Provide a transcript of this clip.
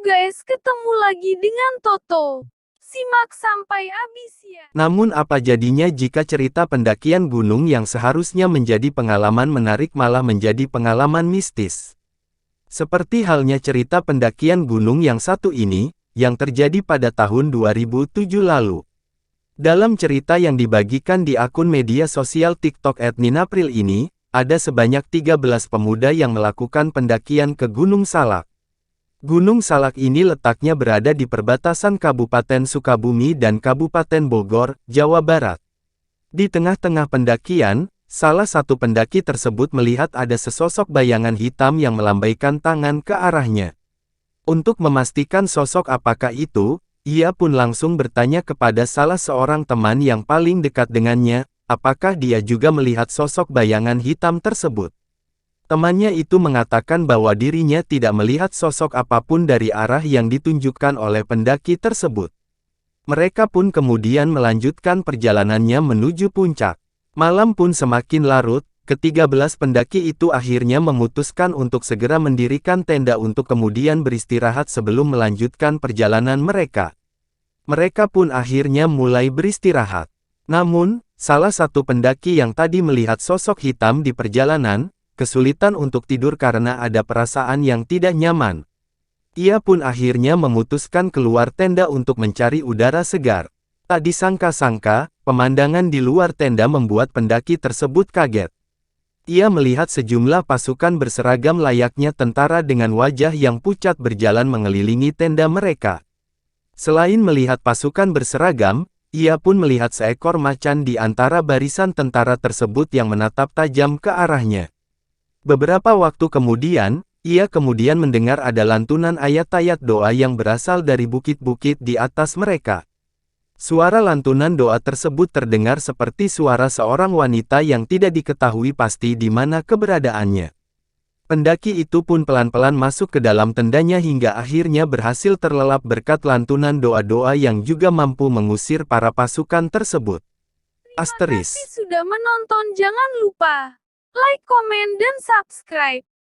guys, ketemu lagi dengan Toto. Simak sampai habis ya. Namun apa jadinya jika cerita pendakian gunung yang seharusnya menjadi pengalaman menarik malah menjadi pengalaman mistis? Seperti halnya cerita pendakian gunung yang satu ini, yang terjadi pada tahun 2007 lalu. Dalam cerita yang dibagikan di akun media sosial TikTok @ninapril ini, ada sebanyak 13 pemuda yang melakukan pendakian ke Gunung Salak. Gunung Salak ini letaknya berada di perbatasan Kabupaten Sukabumi dan Kabupaten Bogor, Jawa Barat. Di tengah-tengah pendakian, salah satu pendaki tersebut melihat ada sesosok bayangan hitam yang melambaikan tangan ke arahnya. Untuk memastikan sosok apakah itu, ia pun langsung bertanya kepada salah seorang teman yang paling dekat dengannya, apakah dia juga melihat sosok bayangan hitam tersebut. Temannya itu mengatakan bahwa dirinya tidak melihat sosok apapun dari arah yang ditunjukkan oleh pendaki tersebut. Mereka pun kemudian melanjutkan perjalanannya menuju puncak. Malam pun semakin larut, ke-13 pendaki itu akhirnya memutuskan untuk segera mendirikan tenda untuk kemudian beristirahat sebelum melanjutkan perjalanan mereka. Mereka pun akhirnya mulai beristirahat. Namun, salah satu pendaki yang tadi melihat sosok hitam di perjalanan, kesulitan untuk tidur karena ada perasaan yang tidak nyaman. Ia pun akhirnya memutuskan keluar tenda untuk mencari udara segar. Tak disangka-sangka, pemandangan di luar tenda membuat pendaki tersebut kaget. Ia melihat sejumlah pasukan berseragam layaknya tentara dengan wajah yang pucat berjalan mengelilingi tenda mereka. Selain melihat pasukan berseragam, ia pun melihat seekor macan di antara barisan tentara tersebut yang menatap tajam ke arahnya. Beberapa waktu kemudian, ia kemudian mendengar ada lantunan ayat-ayat doa yang berasal dari bukit-bukit di atas mereka. Suara lantunan doa tersebut terdengar seperti suara seorang wanita yang tidak diketahui pasti di mana keberadaannya. Pendaki itu pun pelan-pelan masuk ke dalam tendanya hingga akhirnya berhasil terlelap berkat lantunan doa-doa yang juga mampu mengusir para pasukan tersebut. Terima kasih sudah menonton, jangan lupa like, komen, dan subscribe.